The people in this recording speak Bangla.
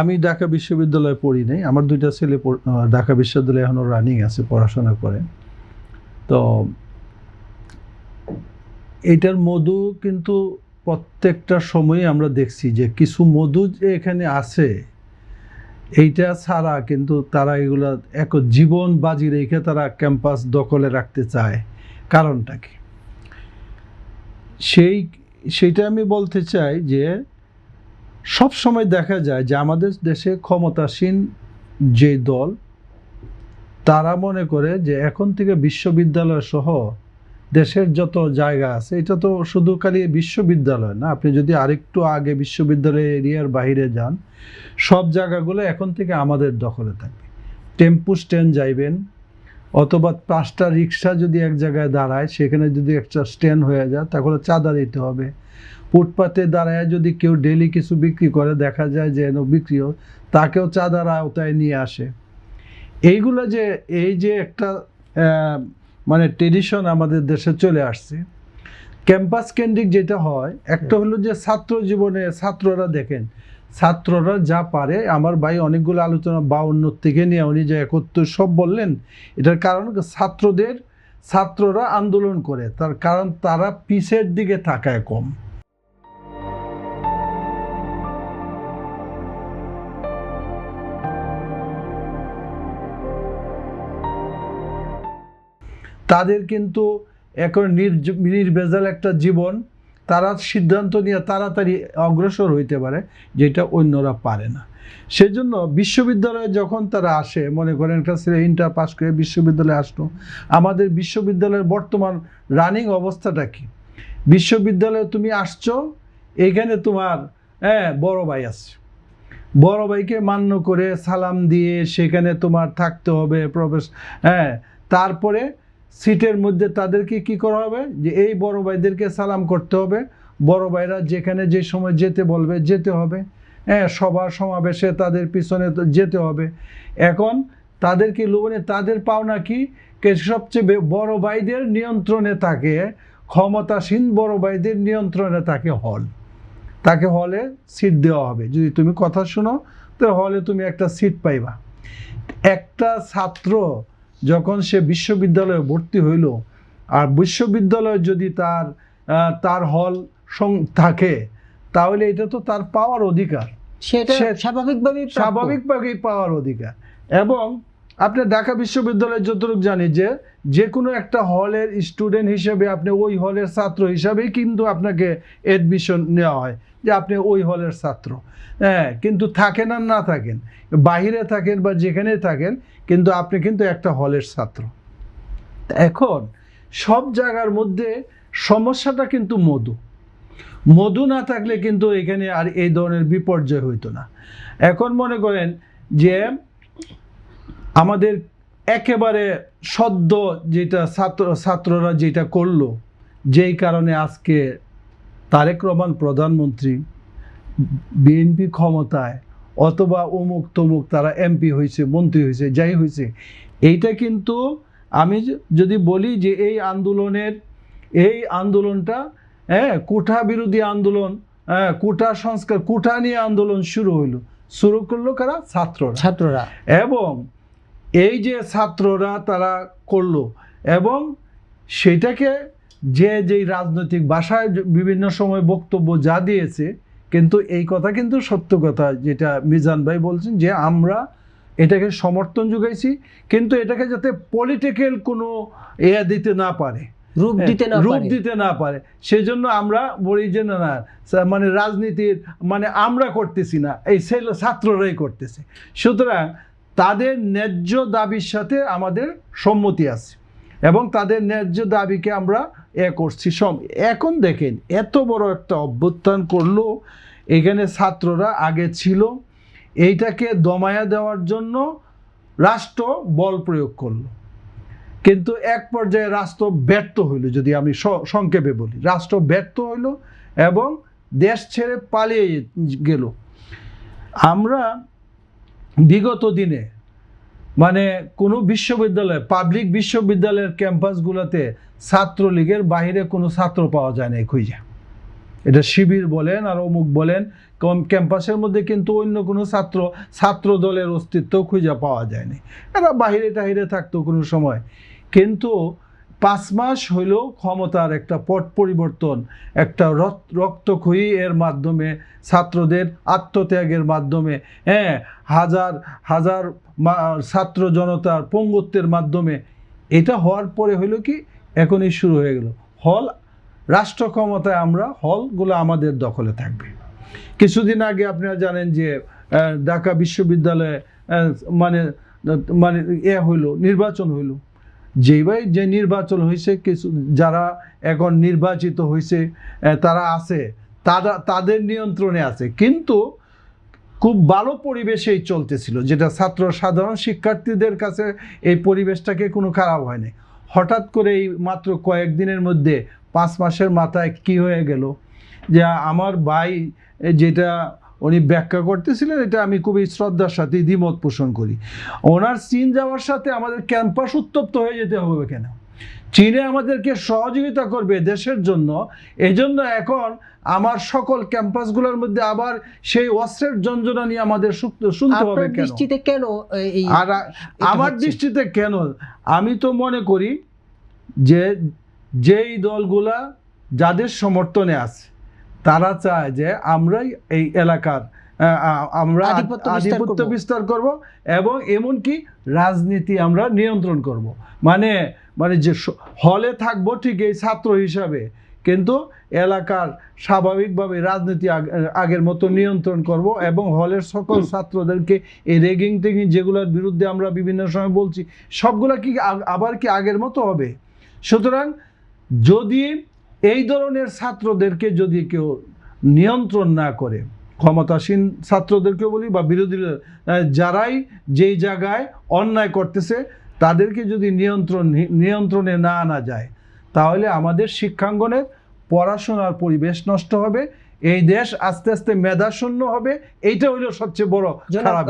আমি ঢাকা বিশ্ববিদ্যালয়ে পড়ি নাই, আমার দুইটা ছেলে ঢাকা বিশ্ববিদ্যালয়ে এখনো রানিং আছে, পড়াশোনা করে। তো এটার মধু কিন্তু প্রত্যেকটা সময়ে আমরা দেখছি যে কিছু মধু যে এখানে আছে, এইটা ছাড়া কিন্তু তারা এগুলা এক জীবন বাজি রেখে তারা ক্যাম্পাস দখলে রাখতে চায়। কারণটা কি? সেইটা আমি বলতে চাই যে সব সময় দেখা যায় যে আমাদের দেশে ক্ষমতাসীন যে দল, তারা মনে করে যে এখন থেকে বিশ্ববিদ্যালয় সহ দেশের যত জায়গা আছে, এটা তো শুধু খালি বিশ্ববিদ্যালয় না, আপনি যদি আরেকটু আগে বিশ্ববিদ্যালয় এরিয়ার বাইরে যান, সব জায়গাগুলো এখন থেকে আমাদের দখলে থাকবে। টেম্পু স্ট্যান্ড যাইবেন, অথবা 5টা রিক্সা যদি এক জায়গায় দাঁড়ায়, সেখানে যদি একটা স্ট্যান্ড হয়ে যায়, তাহলে চাঁদা দিতে হবে। ফুটপাতে দাঁড়ায় যদি কেউ ডেলি কিছু বিক্রি করে, দেখা যায় যে বিক্রিও, তাকেও চাঁদার আওতায় নিয়ে আসে। এইগুলো যে এই যে একটা মানে ট্রেডিশন আমাদের দেশে চলে আসছে, ক্যাম্পাস কেন্দ্রিক যেটা হয়, একটা হলো যে ছাত্র জীবনে ছাত্ররা দেখেন, ছাত্ররা যা পারে, আমার ভাই অনেকগুলো আলোচনা 52 থেকে নিয়ে উনি যে 71 সব বললেন, এটার কারণ ছাত্ররা আন্দোলন করে, তার কারণ তারা পিছের দিকে তাকায় কম। তাদের কিন্তু এখন নির্ভেজাল একটা জীবন, তারা সিদ্ধান্ত নিয়ে তাড়াতাড়ি অগ্রসর হইতে পারে, যেটা অন্যরা পারে না। সেজন্য বিশ্ববিদ্যালয়ে যখন তারা আসে, মনে করেন একটা ছেলে ইন্টার পাস করে বিশ্ববিদ্যালয়ে আসলো, আমাদের বিশ্ববিদ্যালয়ের বর্তমান রানিং অবস্থাটা কি? বিশ্ববিদ্যালয়ে তুমি আসছো, এইখানে তোমার বড় ভাই আছে, বড় ভাইকে মান্য করে সালাম দিয়ে সেখানে তোমার থাকতে হবে, প্রবেশ। তারপরে সিটের মধ্যে তাদেরকে কি করা হবে, যে এই বড় ভাইদেরকে সালাম করতে হবে, বড় ভাইরা যেখানে যে সময় যেতে বলবে যেতে হবে, সভা সমাবেশে তাদের পিছনে যেতে হবে। এখন তাদেরকে লোভনে তাদের পাওনা কি, সবচেয়ে বড় ভাইদের নিয়ন্ত্রণে থাকে, ক্ষমতাসীন বড় ভাইদের নিয়ন্ত্রণে থাকে হল, তাকে হলে সিট দেওয়া হবে। যদি তুমি কথা শুনো, তো হলে তুমি একটা সিট পাইবা। একটা ছাত্র যখন সে বিশ্ববিদ্যালয়ে ভর্তি হইল, আর বিশ্ববিদ্যালয়ে যদি তার হল থাকে, তাহলে এটা তো তার পাওয়ার অধিকার, সেটা স্বাভাবিকভাবেই পাওয়ার অধিকার। এবং আপনি ঢাকা বিশ্ববিদ্যালয়ে যতটুকু জানি যে কোনো একটা হলের স্টুডেন্ট হিসেবে আপনি ওই হলের ছাত্র হিসাবেই কিন্তু আপনাকে অ্যাডমিশন নেওয়া হয়, যে আপনি ওই হলের ছাত্র। কিন্তু থাকেন আর না থাকেন, বাহিরে থাকেন বা যেখানে থাকেন, কিন্তু আপনি কিন্তু একটা হলের ছাত্র। এখন সব জায়গার মধ্যে সমস্যাটা কিন্তু মধু না থাকলে কিন্তু এখানে আর এই ধরনের বিপর্যয় হইতো না। এখন মনে করেন যে আমাদের একেবারে সদ্য যেটা ছাত্ররা যেটা করলো, যেই কারণে আজকে তারেক রহমান প্রধানমন্ত্রী, বিএনপি ক্ষমতায়, অথবা অমুক তমুক তারা এমপি হয়েছে, মন্ত্রী হয়েছে, যাই হয়েছে, এইটা কিন্তু আমি যদি বলি যে এই আন্দোলনটা কোঠা বিরোধী আন্দোলন, কোঠা সংস্কার, কোঠা নিয়ে আন্দোলন শুরু করলো কারা? ছাত্ররা। এবং এই যে ছাত্ররা তারা করলো, এবং সেটাকে যেই রাজনৈতিক ভাষায় বিভিন্ন সময় বক্তব্য যা দিয়েছে, কিন্তু এই কথা কিন্তু সত্য কথা, যেটা মিজান ভাই বলছেন, যে আমরা এটাকে সমর্থন যোগাইছি, কিন্তু এটাকে যাতে পলিটিক্যাল কোনো দিতে না পারে, রূপ দিতে না পারে, সেজন্য আমরা বলি যে না, মানে রাজনীতির মানে আমরা করতেছি না, এই ছাত্ররাই করতেছে। সুতরাং তাদের ন্যায্য দাবির সাথে আমাদের সম্মতি আছে, এবং তাদের ন্যায্য দাবিকে আমরা করছি। এখন দেখেন, এত বড় একটা অভ্যুত্থান করলো, এখানে ছাত্ররা আগে ছিল, এইটাকে দমায়া দেওয়ার জন্য রাষ্ট্র বল প্রয়োগ করলো, কিন্তু এক পর্যায়ে রাষ্ট্র ব্যর্থ হইল। যদি আমি সংক্ষেপে বলি, রাষ্ট্র ব্যর্থ হইল এবং দেশ ছেড়ে পালিয়ে গেল। আমরা বিগত দিনে মানে কোনো বিশ্ববিদ্যালয়, পাবলিক বিশ্ববিদ্যালয়ের ক্যাম্পাসগুলোতে ছাত্রলীগের বাইরে কোনো ছাত্র পাওয়া যায় না খুঁজে। এটা শিবির বলেন আর অমুক বলেন, ক্যাম্পাসের মধ্যে কিন্তু অন্য কোনো ছাত্র দলের অস্তিত্ব খুঁজে পাওয়া যায়নি। এরা বাহিরে টাহিরে থাকতো কোনো সময়, কিন্তু 5 মাস হইলেও ক্ষমতার একটা পট পরিবর্তন, একটা রক্তক্ষয়ী এর মাধ্যমে, ছাত্রদের আত্মত্যাগের মাধ্যমে, হাজার হাজার ছাত্র জনতার পঙ্গুত্বের মাধ্যমে এটা হওয়ার পরে হইল কি, এখনই শুরু হয়ে গেল হল রাষ্ট্র ক্ষমতায়, আমরা হলগুলো আমাদের দখলে থাকবে। কিছুদিন আগে আপনারা জানেন যে ঢাকা বিশ্ববিদ্যালয়ে মানে মানে হইল, নির্বাচন হইল। যেভাবে যে নির্বাচন হয়েছে, কিছু যারা এখন নির্বাচিত হয়েছে তারা আছে, তাদের নিয়ন্ত্রণে আছে, কিন্তু খুব ভালো পরিবেশেই চলতেছিল, যেটা সাধারণ শিক্ষার্থীদের কাছে এই পরিবেশটাকে কোনো খারাপ হয়নি। হঠাৎ করে এই মাত্র কয়েকদিনের মধ্যে 5 মাসের মাথায় কি হয়ে গেল, যে আমার ভাই যেটা উনি ব্যাখ্যা করতেছিলেন, এটা আমি খুবই শ্রদ্ধার সাথে দ্বিমত পোষণ করি। ওনার চীন যাওয়ার সাথে আমাদের ক্যাম্পাস উত্তপ্ত হয়ে যেতে হবে কেন? চীনে আমাদেরকে সহযোগিতা করবে দেশের জন্য, এজন্য এখন আমার সকল ক্যাম্পাসগুলোর মধ্যে আবার সেই অস্ত্রের ঝঞ্ঝনা নিয়ে আমাদের শুনতে হবে কেন? দৃষ্টিতে কেন? আর আমার দৃষ্টিতে কেন, আমি তো মনে করি যে যেই দলগুলা যাদের সমর্থনে আছে তারা চায় যে আমরাই এই এলাকার আমরা আধিপত্য বিস্তার করব, এবং এমনকি রাজনীতি আমরা নিয়ন্ত্রণ করব। মানে যে হলে থাকবো ঠিকই ছাত্র হিসাবে, কিন্তু এলাকার স্বাভাবিকভাবে রাজনীতি আগের মতো নিয়ন্ত্রণ করব, এবং হলের সকল ছাত্রদেরকে এই রেগিং টেগিং যেগুলোর বিরুদ্ধে আমরা বিভিন্ন সময় বলছি, সবগুলা কি আবার কি আগের মতো হবে? সুতরাং যদি এই ধরনের ছাত্রদেরকে যদি কেউ নিয়ন্ত্রণ না করে, ক্ষমতাসীন ছাত্রদেরকে বলি বা বিরোধী যারাই যেই জায়গায় অন্যায় করতেছে তাদেরকে যদি নিয়ন্ত্রণে না আনা যায়, তাহলে আমাদের শিক্ষাঙ্গনের পড়াশোনার পরিবেশ নষ্ট হবে, এই দেশ আস্তে আস্তে মেধাশূন্য হবে। এইটা হইল সবচেয়ে বড় খারাপ।